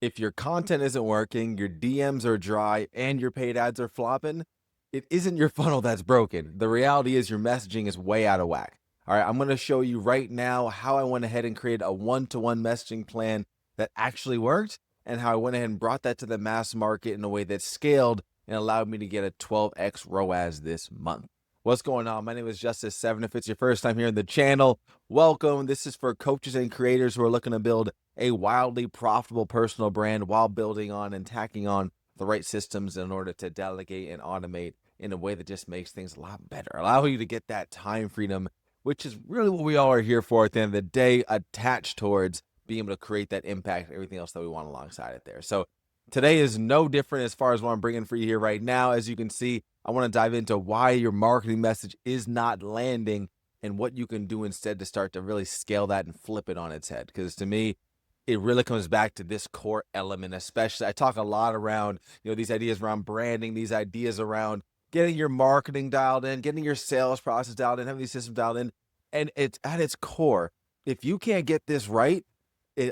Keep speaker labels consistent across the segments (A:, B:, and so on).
A: If your content isn't working, your DMs are dry, and your paid ads are flopping, it isn't your funnel that's broken. The reality is your messaging is way out of whack. All right, I'm going to show you right now how I went ahead and created a one-to-one messaging plan that actually worked, and how I went ahead and brought that to the mass market in a way that scaled and allowed me to get a 12x ROAS this month. What's going on? My name is Justice Severin. If it's your first time here in the channel, welcome. This is for coaches and creators who are looking to build a wildly profitable personal brand while building on and tacking on the right systems in order to delegate and automate in a way that just makes things a lot better. Allow you to get that time freedom, which is really what we all are here for at the end of the day, attached towards being able to create that impact and everything else that we want alongside it there. So today is no different as far as what I'm bringing for you here right now. As you can see, I want to dive into why your marketing message is not landing and what you can do instead to start to really scale that and flip it on its head. Because to me, it really comes back to this core element. Especially I talk a lot around, these ideas around branding, these ideas around getting your marketing dialed in, getting your sales process dialed in, having these systems dialed in. And it's at its core, if you can't get this right,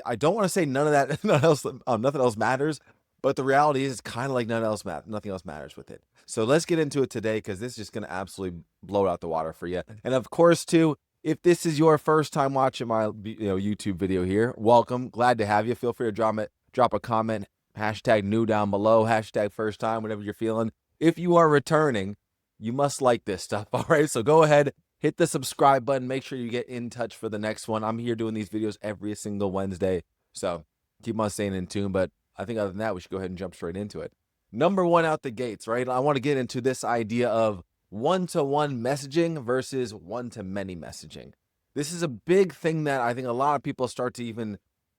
A: I don't want to say none of that, nothing else matters, but the reality is it's kind of like nothing else matters with it. So let's get into it today, because this is just going to absolutely blow it out the water for you. And of course, too, if this is your first time watching my YouTube video here, welcome. Glad to have you. Feel free to drop a comment, hashtag new down below, hashtag first time, whatever you're feeling. If you are returning, you must like this stuff. All right, so go ahead, hit the subscribe button. Make sure you get in touch for the next one. I'm here doing these videos every single Wednesday, so keep on staying in tune. But I think other than that, we should go ahead and jump straight into it. Number one out the gates, right? I want to get into this idea of one-to-one messaging versus one-to-many messaging. This is a big thing that I think a lot of people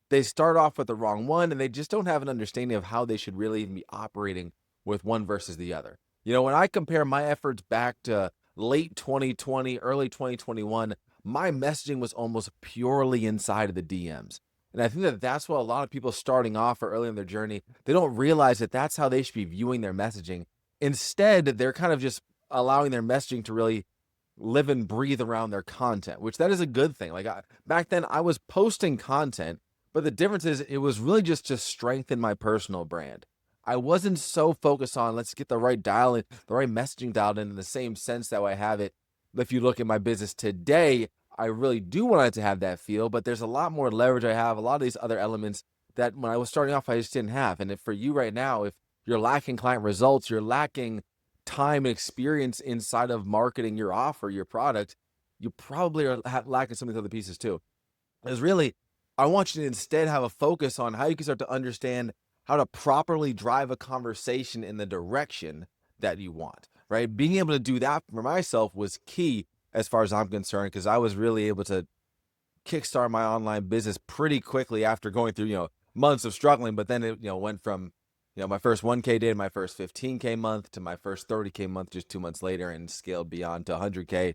A: they start off with the wrong one, and they just don't have an understanding of how they should really even be operating with one versus the other. When I compare my efforts back to late 2020, early 2021, my messaging was almost purely inside of the DMs. And I think that that's what a lot of people starting off or early in their journey, they don't realize that that's how they should be viewing their messaging. Instead, they're kind of just allowing their messaging to really live and breathe around their content, which that is a good thing. Back then I was posting content, but the difference is it was really just to strengthen my personal brand. I wasn't so focused on let's get the right messaging dialed in the same sense that I have it. If you look at my business today, I really do want it to have that feel, but there's a lot more leverage I have, a lot of these other elements that when I was starting off, I just didn't have. And if for you right now, if you're lacking client results, you're lacking time and experience inside of marketing your offer, your product, you probably are lacking some of these other pieces too. Because really, I want you to instead have a focus on how you can start to understand how to properly drive a conversation in the direction that you want, right? Being able to do that for myself was key as far as I'm concerned, because I was really able to kickstart my online business pretty quickly after going through, months of struggling. But then it, went from, my first 1K day to my first 15K month to my first 30K month just 2 months later, and scaled beyond to 100K,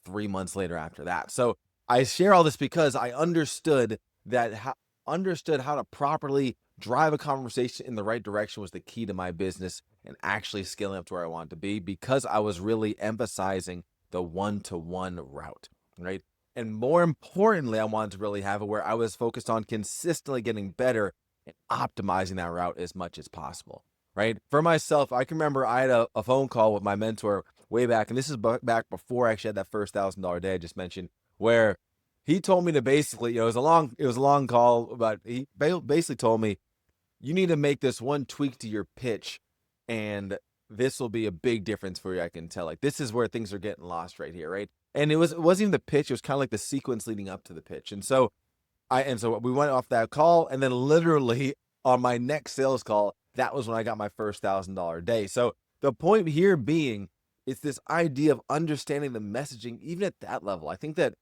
A: 3 months later after that. So I share all this because I understood how to properly drive a conversation in the right direction was the key to my business and actually scaling up to where I wanted to be, because I was really emphasizing the one-to-one route, right? And more importantly, I wanted to really have it where I was focused on consistently getting better and optimizing that route as much as possible, right? For myself, I can remember I had a phone call with my mentor way back, and this is back before I actually had that first $1,000 day I just mentioned, where he told me to basically, it was a long call, but he basically told me, you need to make this one tweak to your pitch, and this will be a big difference for you. I can tell. This is where things are getting lost right here, right? And it wasn't even the pitch; it was kind of like the sequence leading up to the pitch. And so we went off that call, and then literally on my next sales call, that was when I got my first $1,000 day. So the point here being, it's this idea of understanding the messaging, even at that level. I think that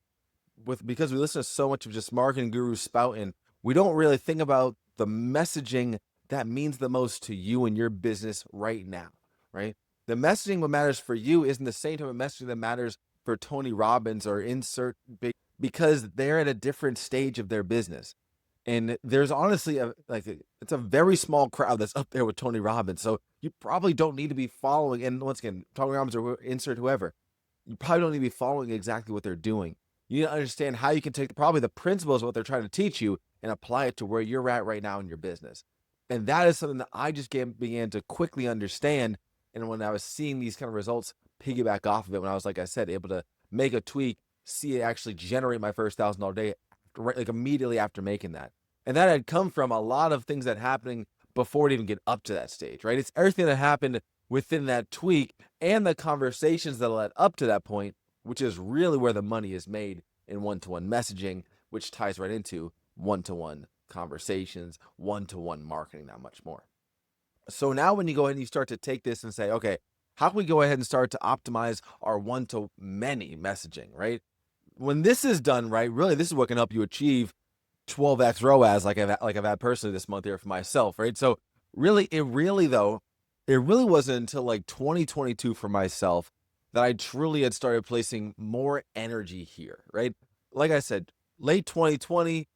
A: because we listen to so much of just marketing gurus spouting, we don't really think about the messaging that means the most to you and your business right now, right? The messaging what matters for you isn't the same type of messaging that matters for Tony Robbins or insert big, because they're at a different stage of their business. And there's honestly it's a very small crowd that's up there with Tony Robbins. So you probably don't need to be following, and once again, Tony Robbins or insert whoever, you probably don't need to be following exactly what they're doing. You need to understand how you can take probably the principles of what they're trying to teach you and apply it to where you're at right now in your business. And that is something that I just began to quickly understand. And when I was seeing these kind of results piggyback off of it, when I was, like I said, able to make a tweak, see it actually generate my first $1,000 day, right, like immediately after making that. And that had come from a lot of things that happening before it even get up to that stage, right? It's everything that happened within that tweak and the conversations that led up to that point, which is really where the money is made in one-to-one messaging, which ties right into one-to-one conversations, one-to-one marketing, not much more. So now when you go ahead and you start to take this and say, okay, how can we go ahead and start to optimize our one-to-many messaging, right? When this is done right, really, this is what can help you achieve 12x ROAS like I've had personally this month here for myself, right? So it really wasn't until like 2022 for myself that I truly had started placing more energy here, right? Like I said, late 2020,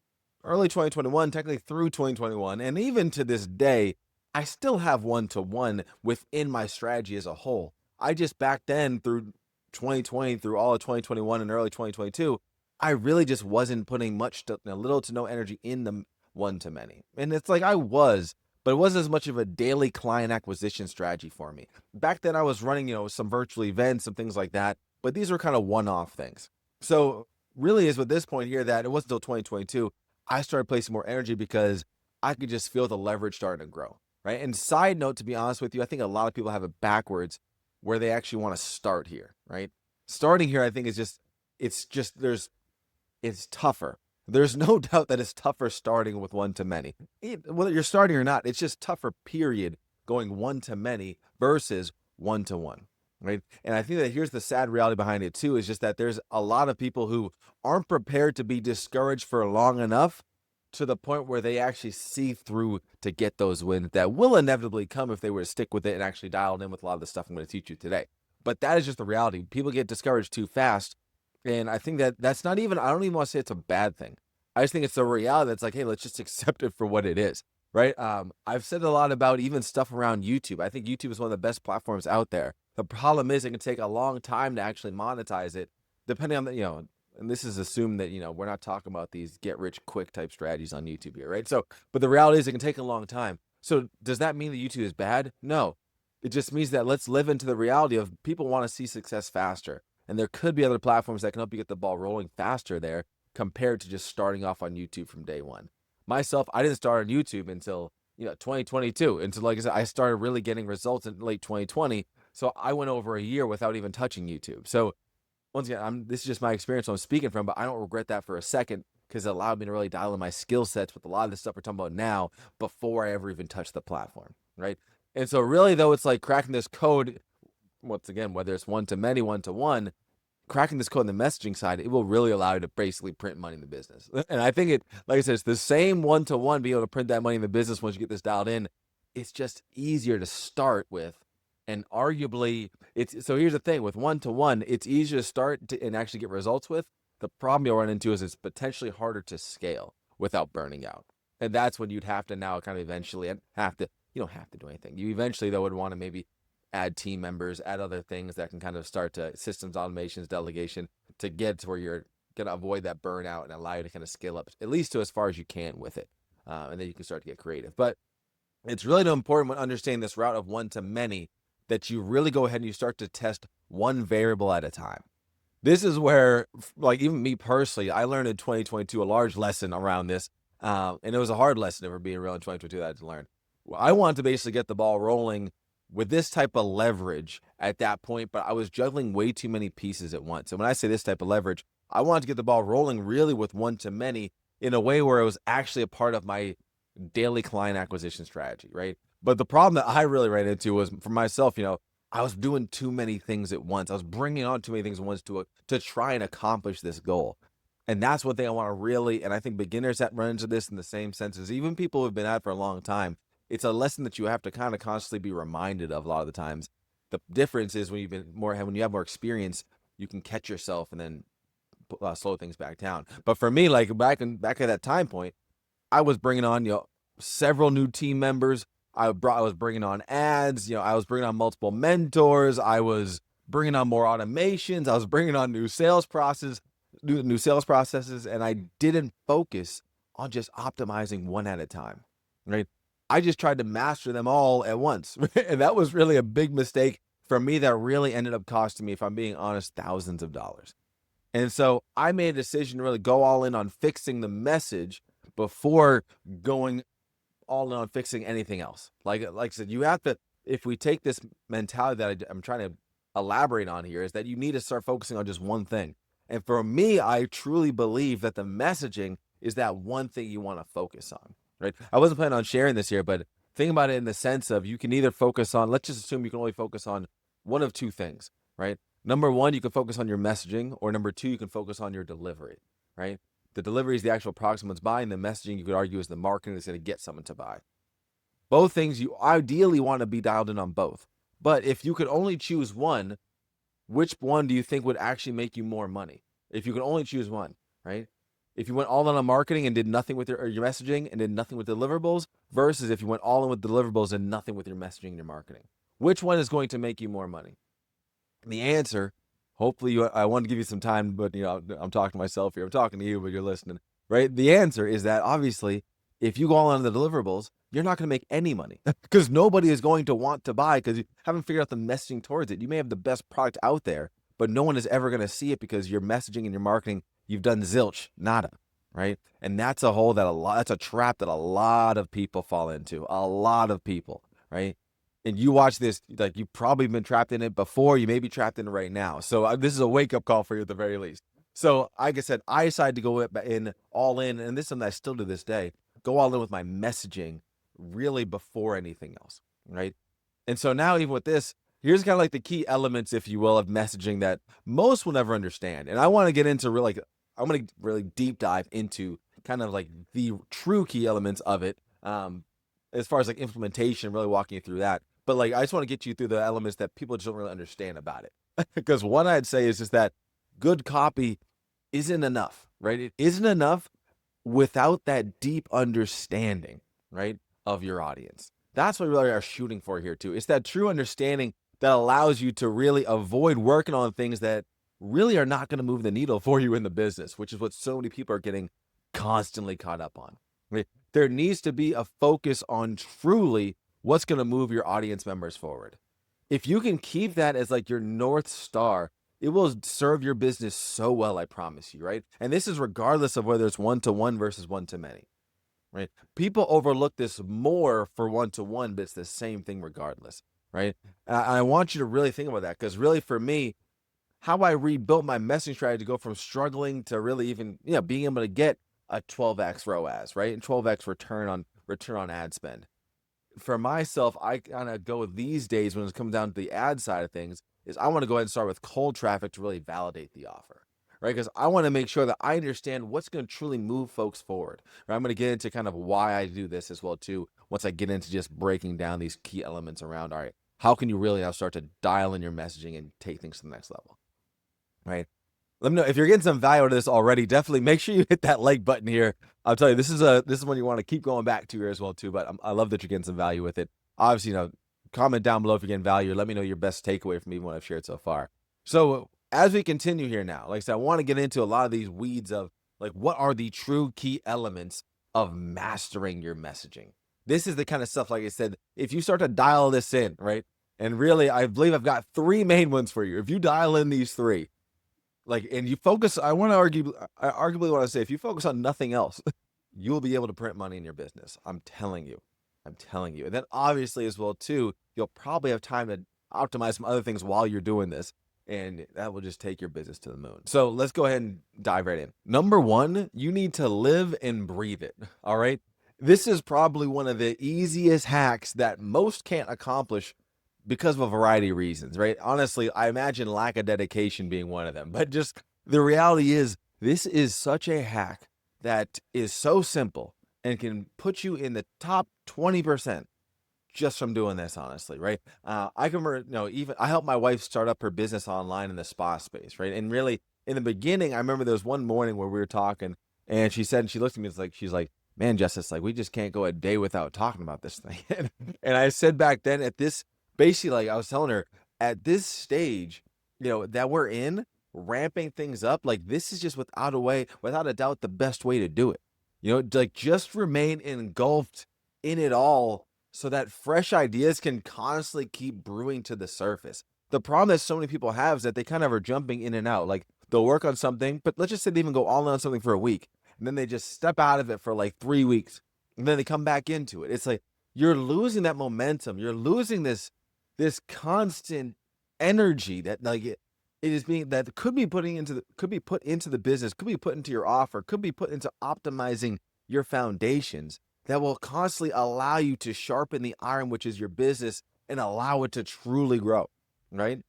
A: early 2021, technically through 2021, and even to this day, I still have one-to-one within my strategy as a whole. I just back then through 2020, through all of 2021 and early 2022, I really just wasn't putting little to no energy in the one-to-many. And it's like I was, but it wasn't as much of a daily client acquisition strategy for me. Back then I was running, some virtual events and things like that, but these were kind of one-off things. So really is with this point here that it wasn't until 2022 I started placing more energy because I could just feel the leverage starting to grow, right? And side note, to be honest with you, I think a lot of people have it backwards where they actually want to start here, right? Starting here, I think it's tougher. There's no doubt that it's tougher starting with one-to-many. Whether you're starting or not, it's just tougher, period, going one-to-many versus one-to-one, right? And I think that here's the sad reality behind it too, is just that there's a lot of people who aren't prepared to be discouraged for long enough to the point where they actually see through to get those wins that will inevitably come if they were to stick with it and actually dialed in with a lot of the stuff I'm going to teach you today. But that is just the reality. People get discouraged too fast. And I think that that's not even, I don't even want to say it's a bad thing. I just think it's a reality that's like, hey, let's just accept it for what it is, right? I've said a lot about even stuff around YouTube. I think YouTube is one of the best platforms out there. The problem is it can take a long time to actually monetize it, depending on and this is assumed that, we're not talking about these get rich quick type strategies on YouTube here, right? So, but the reality is it can take a long time. So does that mean that YouTube is bad? No. It just means that let's live into the reality of people want to see success faster. And there could be other platforms that can help you get the ball rolling faster there compared to just starting off on YouTube from day one. Myself, I didn't start on YouTube until 2022. Until, like I said, I started really getting results in late 2020. So I went over a year without even touching YouTube. So once again, this is just my experience I'm speaking from, but I don't regret that for a second because it allowed me to really dial in my skill sets with a lot of the stuff we're talking about now before I ever even touched the platform, right? And so really, though, it's like cracking this code, once again, whether it's one-to-many, one-to-one, cracking this code on the messaging side, it will really allow you to basically print money in the business. And I think like I said, it's the same one-to-one, being able to print that money in the business once you get this dialed in. It's just easier to start with. And arguably, so here's the thing, with one-to-one, it's easier to start and actually get results with. The problem you'll run into is it's potentially harder to scale without burning out. And that's when you'd have to now kind of eventually, you don't have to do anything. You eventually, though, would want to maybe add team members, add other things that can kind of start to systems, automations, delegation to get to where you're going to avoid that burnout and allow you to kind of scale up, at least to as far as you can with it. And then you can start to get creative. But it's really important when understanding this route of one-to-many that you really go ahead and you start to test one variable at a time. This is where, like, even me personally, I learned in 2022 a large lesson around this. And it was a hard lesson for being real in 2022 that I had to learn. I wanted to basically get the ball rolling with this type of leverage at that point, but I was juggling way too many pieces at once. And when I say this type of leverage, I wanted to get the ball rolling really with one-to-many in a way where it was actually a part of my daily client acquisition strategy, right? But the problem that I really ran into was for myself, I was doing too many things at once. I was bringing on too many things at once to try and accomplish this goal. And that's one thing I want to really, and I think beginners that run into this in the same sense as even people who have been at it for a long time, it's a lesson that you have to kind of constantly be reminded of a lot of the times. The difference is when you have more experience, you can catch yourself and then slow things back down. But for me, like back at that time point, I was bringing on, several new team members. I was bringing on ads. I was bringing on multiple mentors. I was bringing on more automations. I was bringing on new sales processes, and I didn't focus on just optimizing one at a time, right? I just tried to master them all at once. And that was really a big mistake for me that really ended up costing me, if I'm being honest, thousands of dollars. And so I made a decision to really go all in on fixing the message before going all in on fixing anything else. Like I said, you have to, if we take this mentality that I'm trying to elaborate on here, is that you need to start focusing on just one thing. And for me, I truly believe that the messaging is that one thing you want to focus on, right? I wasn't planning on sharing this here, but think about it in the sense of you can either focus on, let's just assume you can only focus on one of two things, right? Number one, you can focus on your messaging, or number two, you can focus on your delivery, right? The delivery is the actual product someone's buying. The messaging, you could argue, is the marketing that's going to get someone to buy. Both things, you ideally want to be dialed in on both. But if you could only choose one, which one do you think would actually make you more money? If you could only choose one, right? If you went all in on marketing and did nothing with your messaging and did nothing with deliverables, versus if you went all in with deliverables and nothing with your messaging and your marketing, which one is going to make you more money? And the answer, hopefully, I want to give you some time, but I'm talking to myself here. I'm talking to you, but you're listening, right? The answer is that obviously, if you go all on the deliverables, you're not going to make any money because nobody is going to want to buy because you haven't figured out the messaging towards it. You may have the best product out there, but no one is ever going to see it because your messaging and your marketing, you've done zilch, nada, right? And that's a hole that's a trap that a lot of people fall into. A lot of people, right? And you watch this, like you've probably been trapped in it before. You may be trapped in it right now. So this is a wake up call for you at the very least. So like I said, I decided to go in all in, and this is something I still do this day. Go all in with my messaging really before anything else, right? And so now even with this, here's kind of like the key elements, if you will, of messaging that most will never understand. And I want to get into I'm going to really deep dive into kind of like the true key elements of it. As far as like implementation, really walking you through that. But like, I just want to get you through the elements that people just don't really understand about it. Because one I'd say is just that good copy isn't enough, right? It isn't enough without that deep understanding, right, of your audience. That's what we really are shooting for here too. It's that true understanding that allows you to really avoid working on things that really are not going to move the needle for you in the business, which is what so many people are getting constantly caught up on. Right? There needs to be a focus on truly what's going to move your audience members forward. If you can keep that as like your North Star, it will serve your business so well, I promise you, right? And this is regardless of whether it's one-to-one versus one-to-many, right? People overlook this more for one-to-one, but it's the same thing regardless, right? And I want you to really think about that, because really for me, how I rebuilt my messaging strategy to go from struggling to really even, being able to get a 12x ROAS, right? And 12x return on ad spend. For myself, I kind of go these days when it comes down to the ad side of things, is I want to go ahead and start with cold traffic to really validate the offer, right? Because I want to make sure that I understand what's going to truly move folks forward. Right? I'm going to get into kind of why I do this as well too, once I get into just breaking down these key elements around, all right, how can you really now start to dial in your messaging and take things to the next level, right? Let me know if you're getting some value out of this already. Definitely make sure you hit that like button here. I'll tell you, this is one you want to keep going back to here as well too. But I love that you're getting some value with it. Obviously, comment down below if you're getting value. Let me know your best takeaway from even what I've shared so far. So as we continue here now, like I said, I want to get into a lot of these weeds of like what are the true key elements of mastering your messaging. This is the kind of stuff, like I said, if you start to dial this in, right? And really, I believe I've got three main ones for you. If you dial in these three, and you focus, I arguably want to say, if you focus on nothing else, you'll be able to print money in your business. I'm telling you. And then obviously as well too, you'll probably have time to optimize some other things while you're doing this, and that will just take your business to the moon. So let's go ahead and dive right in. Number one, you need to live and breathe it. All right. This is probably one of the easiest hacks that most can't accomplish because of a variety of reasons, right? Honestly, I imagine lack of dedication being one of them, but just the reality is this is such a hack that is so simple and can put you in the top 20% just from doing this, honestly, right? I can remember, even I helped my wife start up her business online in the spa space, right? And really in the beginning, I remember there was one morning where we were talking and she looked at me, she's like, man, Justice, like we just can't go a day without talking about this thing. And I said back then basically, like I was telling her, at this stage, that we're in, ramping things up, like this is just without a doubt, the best way to do it. Like just remain engulfed in it all so that fresh ideas can constantly keep brewing to the surface. The problem that so many people have is that they kind of are jumping in and out. Like they'll work on something, but let's just say they even go all in on something for a week, and then they just step out of it for like 3 weeks, and then they come back into it. It's like you're losing that momentum. You're losing this constant energy that like it is being that could be put into the business, could be put into your offer, could be put into optimizing your foundations that will constantly allow you to sharpen the iron, which is your business, and allow it to truly grow, right?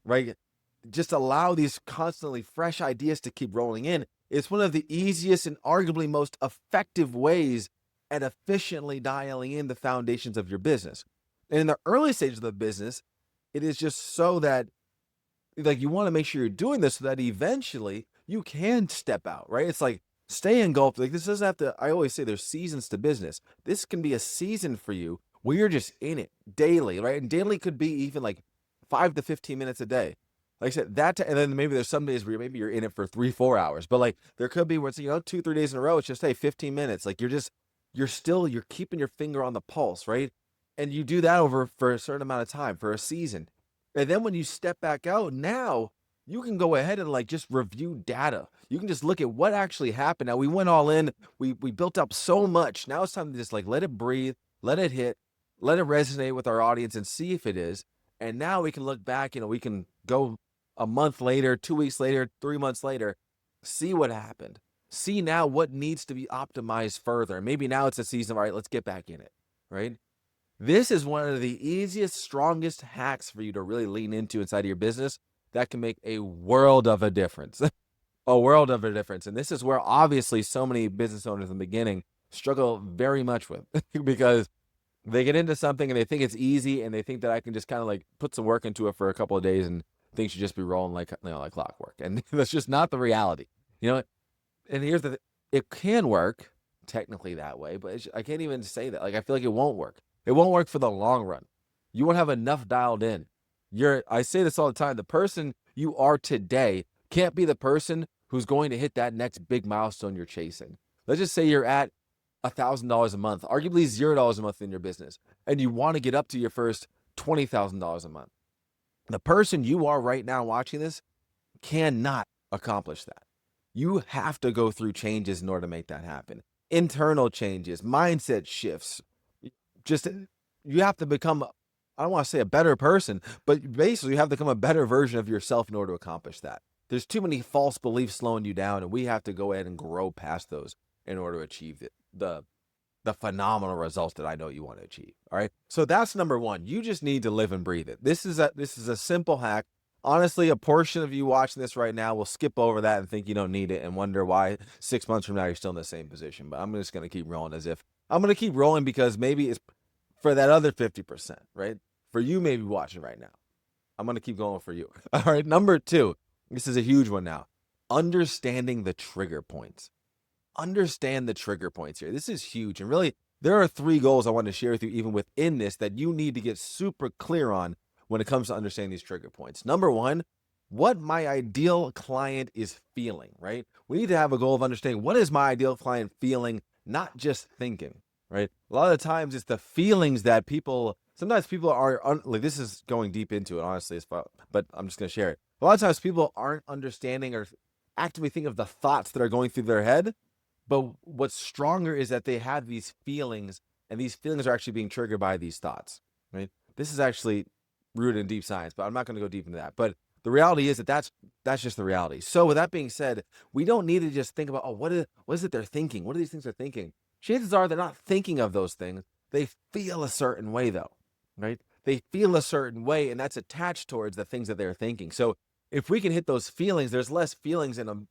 A: Right? Just allow these constantly fresh ideas to keep rolling in. It's one of the easiest and arguably most effective ways at efficiently dialing in the foundations of your business. And in the early stage of the business, it is just so that like you want to make sure you're doing this so that eventually you can step out, right? It's like stay engulfed. Like this doesn't have to, I always say there's seasons to business. This can be a season for you where you're just in it daily, right? And daily could be even like 5 to 15 minutes a day. Like I said, and then maybe there's some days where maybe you're in it for 3, 4 hours, but like there could be where it's, 2, 3 days in a row. It's just, hey, 15 minutes. Like you're keeping your finger on the pulse, right? And you do that over for a certain amount of time for a season. And then when you step back out, now you can go ahead and like just review data. You can just look at what actually happened. Now we went all in, we built up so much. Now it's time to just like let it breathe, let it hit, let it resonate with our audience and see if it is. And now we can look back, we can go a month later, 2 weeks later, 3 months later, see what happened. See now what needs to be optimized further. Maybe now it's a season, all right, let's get back in it, right? This is one of the easiest, strongest hacks for you to really lean into inside of your business that can make a world of a difference. A world of a difference. And this is where obviously so many business owners in the beginning struggle very much with because they get into something and they think it's easy and they think that I can just kind of like put some work into it for a couple of days and things should just be rolling like clockwork. And that's just not the reality. And here's it can work technically that way, but I can't even say that. Like I feel like it won't work. It won't work for the long run. You won't have enough dialed in. I say this all the time. The person you are today can't be the person who's going to hit that next big milestone you're chasing. Let's just say you're at $1,000 a month, arguably $0 a month in your business, and you want to get up to your first $20,000 a month. The person you are right now watching this cannot accomplish that. You have to go through changes in order to make that happen. Internal changes, mindset shifts. Just you have to become, I don't want to say a better person, but basically you have to become a better version of yourself in order to accomplish that. There's too many false beliefs slowing you down, and we have to go ahead and grow past those in order to achieve the phenomenal results that I know you want to achieve. All right. So that's number one. You just need to live and breathe it. This is a simple hack. Honestly, a portion of you watching this right now will skip over that and think you don't need it and wonder why 6 months from now you're still in the same position. But I'm just going to keep rolling I'm going to keep rolling because maybe it's for that other 50%, right? For you maybe watching right now. I'm going to keep going for you. All right. Number two, this is a huge one now. Understanding the trigger points. Understand the trigger points here. This is huge. And really, there are 3 goals I want to share with you even within this that you need to get super clear on when it comes to understanding these trigger points. Number one, what my ideal client is feeling, right? We need to have a goal of understanding what is my ideal client feeling, not just thinking, right? A lot of the times it's the feelings that sometimes people are, like this is going deep into it, honestly, but I'm just going to share it. A lot of times people aren't understanding or actively think of the thoughts that are going through their head. But what's stronger is that they have these feelings, and these feelings are actually being triggered by these thoughts, right? This is actually rooted in deep science, but I'm not going to go deep into that. But the reality is that that's just the reality. So with that being said, we don't need to just think about, what is it they're thinking? What are these things they're thinking? Chances are they're not thinking of those things. They feel a certain way though, right? They feel a certain way, and that's attached towards the things that they're thinking. So if we can hit those feelings, there's less feelings in them.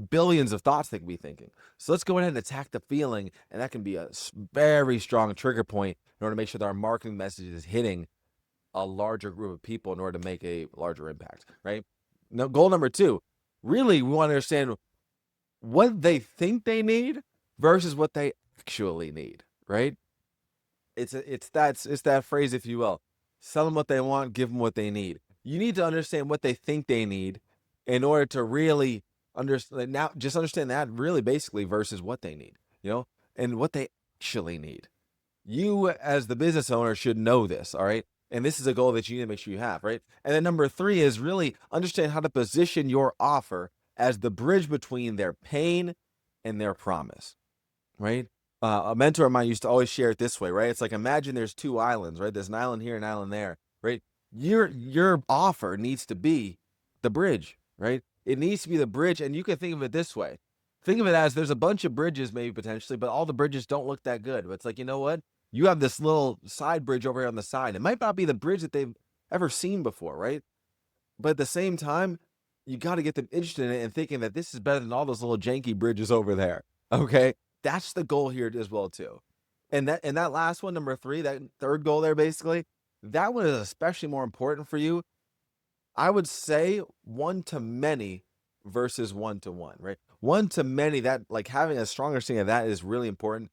A: Billions of thoughts they could be thinking. So let's go ahead and attack the feeling, and that can be a very strong trigger point in order to make sure that our marketing message is hitting a larger group of people in order to make a larger impact, right? Now, goal number 2, really we want to understand what they think they need versus what they actually need, right? It's that phrase, if you will. Sell them what they want, give them what they need. You need to understand what they think they need in order to really understand that really basically versus what they need, and what they actually need. You, as the business owner, should know this, all right? And this is a goal that you need to make sure you have, right? And then number three is really understand how to position your offer as the bridge between their pain and their promise, right? A mentor of mine used to always share it this way, right? It's like, imagine there's two islands, right? There's an island here, an island there, right? Your offer needs to be the bridge, right? It needs to be the bridge, and you can think of it this way. Think of it as there's a bunch of bridges, maybe potentially, but all the bridges don't look that good. But it's like, you know what? You have this little side bridge over here on the side. It might not be the bridge that they've ever seen before, right? But at the same time, you got to get them interested in it and thinking that this is better than all those little janky bridges over there. Okay, that's the goal here as well too. And that last one, number three, that third goal there, basically, that one is especially more important for you. I would say one to many versus one to one, right? One to many, that like having a strong understanding of that is really important.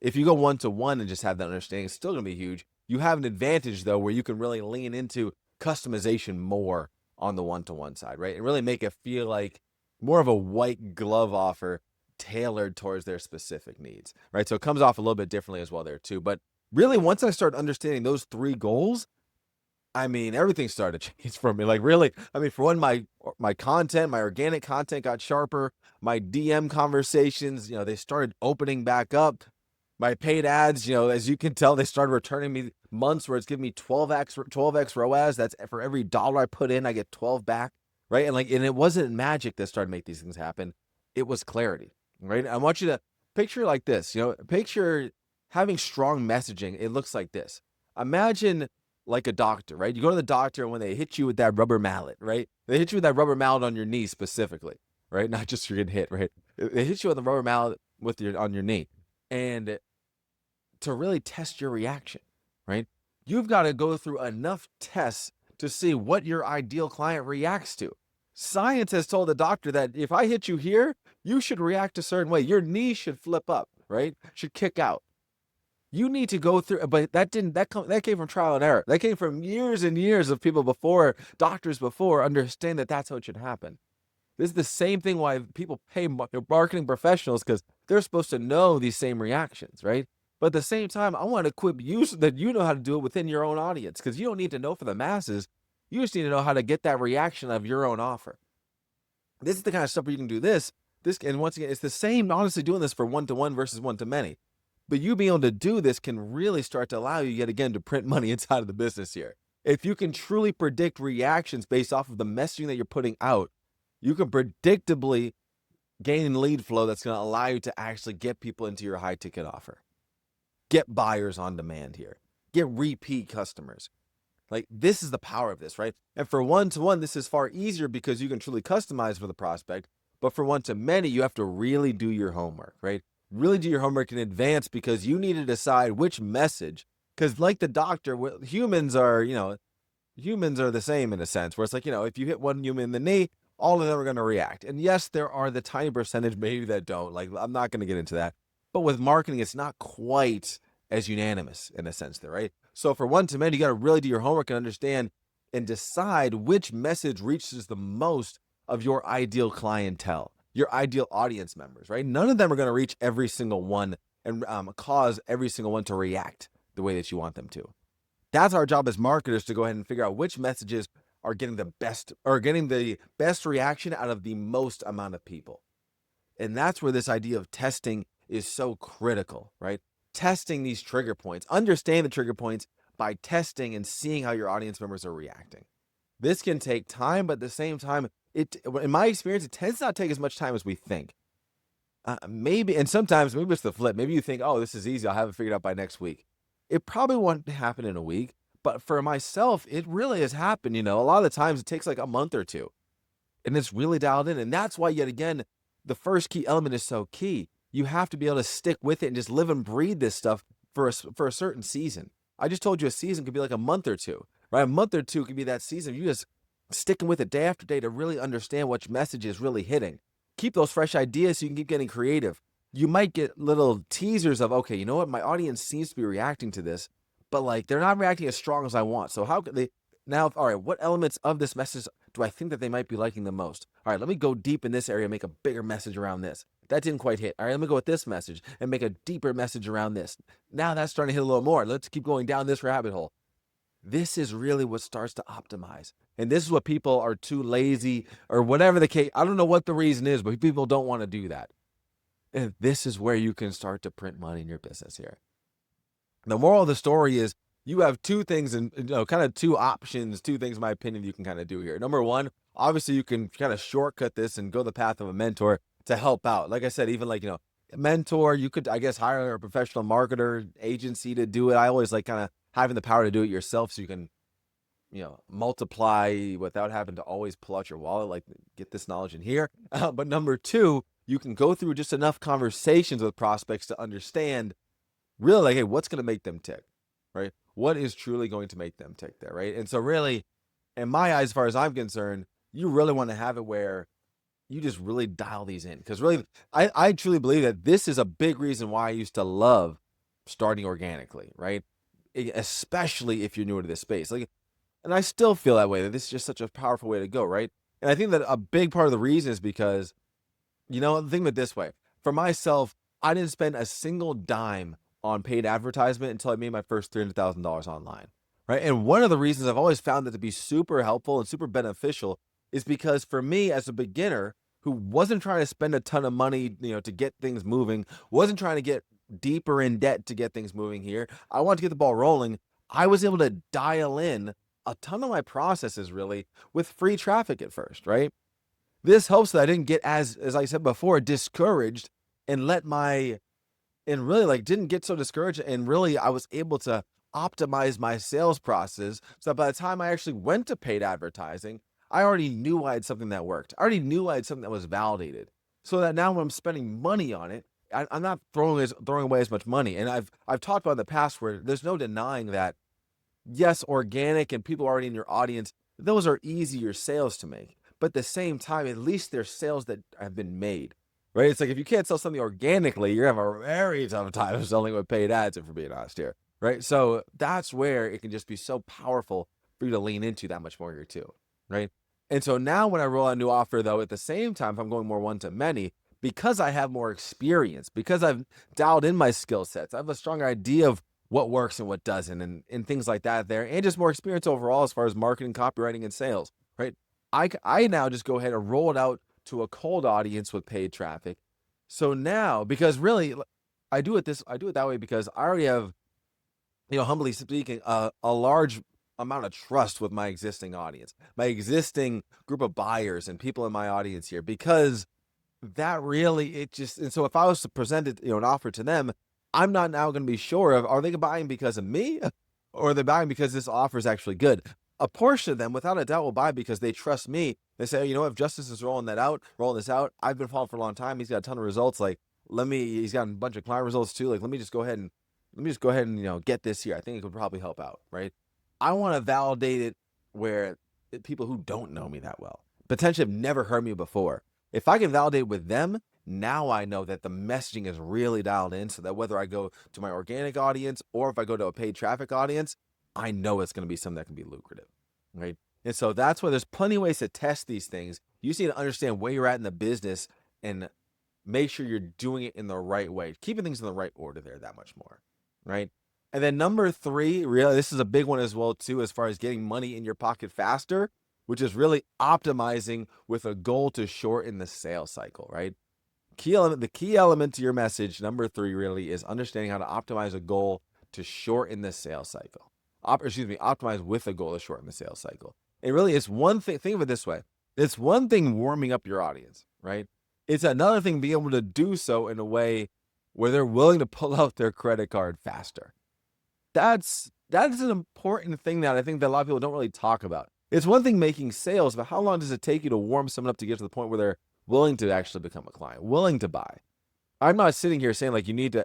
A: If you go one to one and just have that understanding, it's still gonna be huge. You have an advantage though, where you can really lean into customization more on the one to one side, right? And really make it feel like more of a white glove offer tailored towards their specific needs, right? So it comes off a little bit differently as well there too. But really, once I start understanding those three goals, I mean, everything started to change for me. Like, really, I mean, for one, my content, my organic content got sharper. My DM conversations, they started opening back up. My paid ads, as you can tell, they started returning me months where it's giving me 12x ROAS. That's for every dollar I put in, I get 12 back, right? And it wasn't magic that started to make these things happen. It was clarity, right? I want you to picture like this, picture having strong messaging. It looks like this. Imagine like a doctor, right? You go to the doctor and when they hit you with that rubber mallet, right? They hit you with that rubber mallet on your knee specifically, right? Not just you're getting hit, right? They hit you with a rubber mallet on your knee. And to really test your reaction, right? You've got to go through enough tests to see what your ideal client reacts to. Science has told the doctor that if I hit you here, you should react a certain way. Your knee should flip up, right? Should kick out. You need to go through, but that came from trial and error. That came from years and years of people before, doctors before, understand that that's how it should happen. This is the same thing why people pay marketing professionals, because they're supposed to know these same reactions, right? But at the same time, I want to equip you so that you know how to do it within your own audience, because you don't need to know for the masses. You just need to know how to get that reaction of your own offer. This is the kind of stuff where you can do this, and once again, it's the same, honestly, doing this for one-to-one versus one-to-many. But you being able to do this can really start to allow you, yet again, to print money inside of the business here. If you can truly predict reactions based off of the messaging that you're putting out, you can predictably gain lead flow that's going to allow you to actually get people into your high ticket offer. Get buyers on demand here. Get repeat customers. Like, this is the power of this, right? And for one-to-one, this is far easier because you can truly customize for the prospect. But for one-to-many, you have to really do your homework, right? Really do your homework in advance, because you need to decide which message, because like the doctor, humans are the same in a sense, where it's like, if you hit one human in the knee, all of them are going to react. And yes, there are the tiny percentage maybe that don't. Like, I'm not going to get into that. But with marketing, it's not quite as unanimous in a sense there, right? So for one-to-many, you got to really do your homework and understand and decide which message reaches the most of your ideal clientele, your ideal audience members, right? None of them are going to reach every single one and cause every single one to react the way that you want them to. That's our job as marketers, to go ahead and figure out which messages are getting the best reaction out of the most amount of people. And that's where this idea of testing is so critical, right? Testing these trigger points, understand the trigger points by testing and seeing how your audience members are reacting. This can take time, but at the same time, in my experience, it tends to not take as much time as we think. And sometimes maybe it's the flip. Maybe you think, oh, this is easy, I'll have it figured out by next week. It probably won't happen in a week, but for myself, it really has happened. A lot of the times it takes like a month or two, and it's really dialed in. And that's why, yet again, the first key element is so key. You have to be able to stick with it and just live and breathe this stuff for a certain season. I just told you a season could be like a month or two, right? A month or two could be that season. You just sticking with it day after day to really understand which message is really hitting. Keep those fresh ideas so you can keep getting creative. You might get little teasers of, okay, you know what? My audience seems to be reacting to this, but like they're not reacting as strong as I want. So how could they now? All right, what elements of this message do I think that they might be liking the most? All right, let me go deep in this area, make a bigger message around this. That didn't quite hit. All right, let me go with this message and make a deeper message around this. Now that's starting to hit a little more. Let's keep going down this rabbit hole. This is really what starts to optimize. And this is what people are too lazy or whatever the case. I don't know what the reason is, but people don't want to do that. And this is where you can start to print money in your business here. The moral of the story is you have two things and kind of two options, two things, in my opinion, you can kind of do here. Number one, obviously you can kind of shortcut this and go the path of a mentor to help out. Like I said, even like, a mentor, you could, I guess, hire a professional marketer agency to do it. I always like kind of having the power to do it yourself so you can, multiply without having to always pull out your wallet, like get this knowledge in here. But number two, you can go through just enough conversations with prospects to understand really like, hey, what's going to make them tick, right? What is truly going to make them tick there, right? And so really, in my eyes, as far as I'm concerned, you really want to have it where you just really dial these in. Because really, I truly believe that this is a big reason why I used to love starting organically, right? Especially if you're newer to this space. And I still feel that way, that this is just such a powerful way to go, right? And I think that a big part of the reason is because, think of it this way. For myself, I didn't spend a single dime on paid advertisement until I made my first $300,000 online, right? And one of the reasons I've always found that to be super helpful and super beneficial is because for me as a beginner who wasn't trying to spend a ton of money, to get things moving, wasn't trying to get deeper in debt to get things moving here, I wanted to get the ball rolling. I was able to dial in a ton of my processes really with free traffic at first, right? This helps that I didn't get, as I said before, discouraged and really didn't get so discouraged. And really I was able to optimize my sales process so that by the time I actually went to paid advertising, I already knew I had something that worked. I already knew I had something that was validated, so that now when I'm spending money on it, I'm not throwing away as much money. And I've talked about in the past where there's no denying that, yes, organic and people already in your audience, those are easier sales to make. But at the same time, at least they're sales that have been made, right? It's like if you can't sell something organically, you're going to have a very tough time selling with paid ads, if we're being honest here, right? So that's where it can just be so powerful for you to lean into that much more here too, right? And so now when I roll out a new offer, though, at the same time, if I'm going more one-to-many, because I have more experience, because I've dialed in my skill sets, I have a stronger idea of what works and what doesn't and things like that there, and just more experience overall as far as marketing, copywriting, and sales, right? I now just go ahead and roll it out to a cold audience with paid traffic. So now, because really, I do it that way because I already have, humbly speaking, a large amount of trust with my existing audience, my existing group of buyers and people in my audience here, because that really, and so if I was to present it, an offer to them, I'm not now going to be sure of, are they buying because of me or are they buying because this offer is actually good? A portion of them, without a doubt, will buy because they trust me. They say, if Justice is rolling this out, I've been following for a long time. He's got a ton of results. He's got a bunch of client results too. Let me just go ahead and get this here. I think it could probably help out, right? I want to validate it where people who don't know me that well, potentially have never heard me before. If I can validate with them, now I know that the messaging is really dialed in so that whether I go to my organic audience or if I go to a paid traffic audience, I know it's going to be something that can be lucrative, right? And so that's why there's plenty of ways to test these things. You just need to understand where you're at in the business and make sure you're doing it in the right way, keeping things in the right order there that much more, right? And then number 3, really, this is a big one as well too, as far as getting money in your pocket faster, which is really optimizing with a goal to shorten the sales cycle, right? The key element to your message, number 3, really is understanding how to optimize a goal to shorten the sales cycle. Optimize with a goal to shorten the sales cycle. It really is one thing. Think of it this way. It's one thing warming up your audience, right? It's another thing being able to do so in a way where they're willing to pull out their credit card faster. That's an important thing that I think that a lot of people don't really talk about. It's one thing making sales, but how long does it take you to warm someone up to get to the point where they're willing to actually become a client, willing to buy? I'm not sitting here saying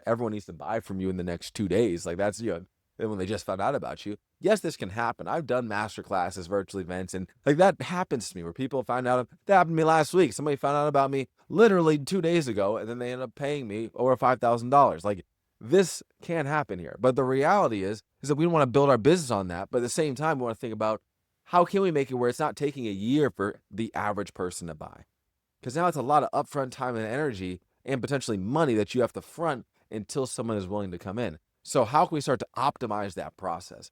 A: everyone needs to buy from you in the next 2 days. That's, when they just found out about you. Yes, this can happen. I've done master classes, virtual events, and that happens to me where people find out. That happened to me last week. Somebody found out about me literally 2 days ago, and then they end up paying me over $5,000. This can happen here. But the reality is that we don't want to build our business on that. But at the same time, we want to think about how can we make it where it's not taking a year for the average person to buy? Because now it's a lot of upfront time and energy and potentially money that you have to front until someone is willing to come in. So how can we start to optimize that process?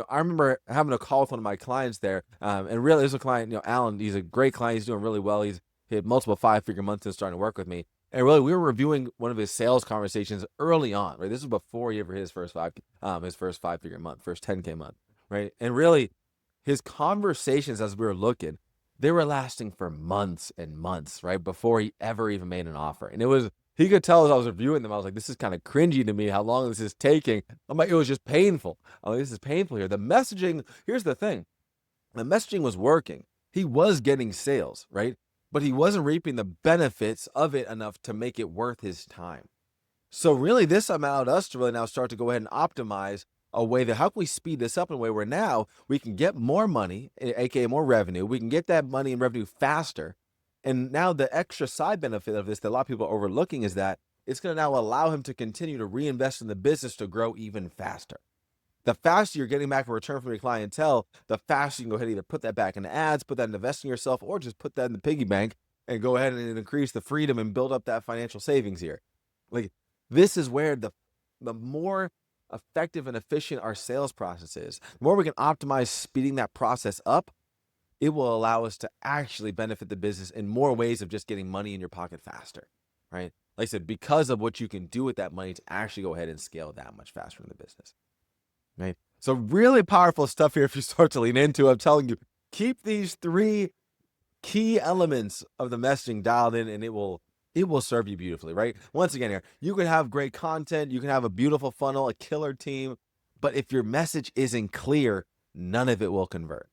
A: I remember having a call with one of my clients there, and really, this is a client, Alan. He's a great client. He's doing really well. He had multiple 5-figure months since starting to work with me. And really, we were reviewing one of his sales conversations early on, right? This is before he ever hit his first 5-figure month, first 10K month, right? And really, his conversations as we were looking, they were lasting for months and months, right? Before he ever even made an offer. And he could tell as I was reviewing them, I was like, this is kind of cringy to me how long this is taking. I'm like, it was just painful. I'm like, this is painful here. The messaging, here's the thing. The messaging was working. He was getting sales, right? But he wasn't reaping the benefits of it enough to make it worth his time. So really, this allowed us to really now start to go ahead and optimize a way that how can we speed this up in a way where now we can get more money, aka more revenue. We can get that money and revenue faster. And now the extra side benefit of this that a lot of people are overlooking is that it's going to now allow him to continue to reinvest in the business to grow even faster. The faster you're getting back a return from your clientele, the faster you can go ahead and either put that back into ads, put that in investing in yourself, or just put that in the piggy bank and go ahead and increase the freedom and build up that financial savings here. Like, this is where the more effective and efficient our sales process is, the more we can optimize speeding that process up, it will allow us to actually benefit the business in more ways of just getting money in your pocket faster, right? Like I said, because of what you can do with that money to actually go ahead and scale that much faster in the business, right? So really powerful stuff here if you start to lean into. I'm telling you, keep these 3 key elements of the messaging dialed in and it will serve you beautifully, right? Once again here, you can have great content, you can have a beautiful funnel, a killer team, but if your message isn't clear, none of it will convert.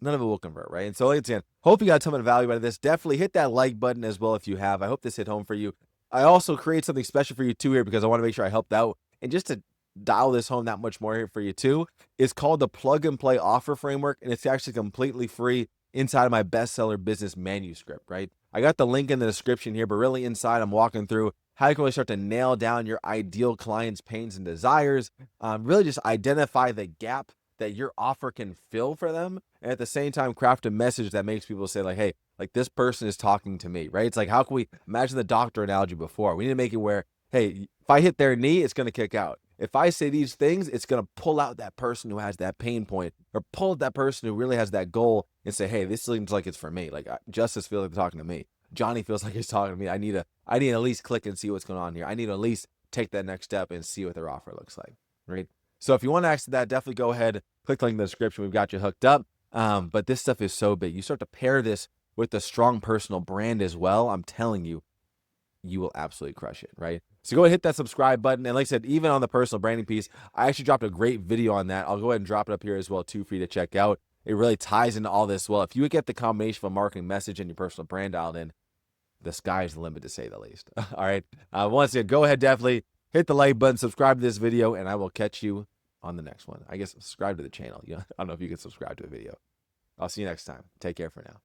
A: None of it will convert, right? And so again, hope you got a ton of value out of this. Definitely hit that like button as well if you have. I hope this hit home for you. I also create something special for you too here because I want to make sure I helped out. And just to dial this home that much more here for you too, it's called the Plug and Play Offer Framework, and it's actually completely free inside of my bestseller business manuscript, right? I got the link in the description here, but really inside I'm walking through how you can really start to nail down your ideal client's pains and desires, really just identify the gap that your offer can fill for them, and at the same time craft a message that makes people say like, hey, like this person is talking to me, right? It's like, how can we imagine the doctor analogy before? We need to make it where, hey, if I hit their knee, it's going to kick out. If I say these things, it's going to pull out that person who has that pain point, or pull out that person who really has that goal and say, hey, this seems like it's for me. Like Justice feels like they're talking to me. Johnny feels like he's talking to me. I need to at least click and see what's going on here. I need to at least take that next step and see what their offer looks like, right? So if you want to access that, definitely go ahead, click the link in the description. We've got you hooked up. But this stuff is so big. You start to pair this with a strong personal brand as well. I'm telling you, you will absolutely crush it, right? So go ahead and hit that subscribe button. And like I said, even on the personal branding piece, I actually dropped a great video on that. I'll go ahead and drop it up here as well too for you to check out. It really ties into all this well. If you get the combination of a marketing message and your personal brand dialed in, the sky's the limit, to say the least. All right. Once again, go ahead, definitely hit the like button, subscribe to this video, and I will catch you on the next one. I guess subscribe to the channel. I don't know if you can subscribe to a video. I'll see you next time. Take care for now.